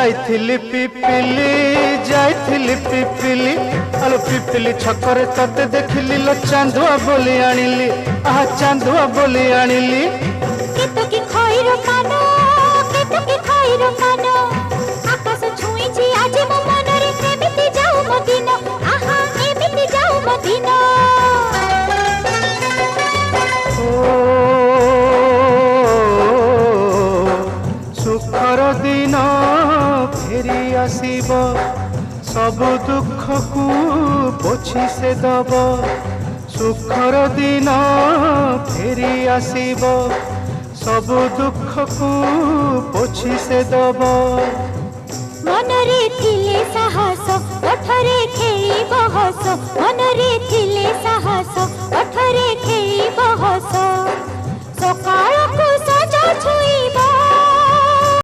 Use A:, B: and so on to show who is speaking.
A: जाइथिली पिपिली जाइथिली पिपिली आलो पिपिली छकरे तते देखिली लो चांदुआ बोली आनिली आहा चांदुआ बोली आनिली
B: केतो की खइरो कानो केतो की खइरो कानो आकाश छुईची आज मो मनरे एमिति जाऊ मो दिन आहा एमिति जाऊ मो दिन
A: सुखर दिन फेरी आसीब सब दुख को पोछि से दब सुखर दिन फेरी आसीब सब दुख को पोछि से दब
B: मनरे थिले साहस ओठरे खेई बहस मनरे थिले साहस ओठरे खेई बहस सकाळ को सजा छुईबा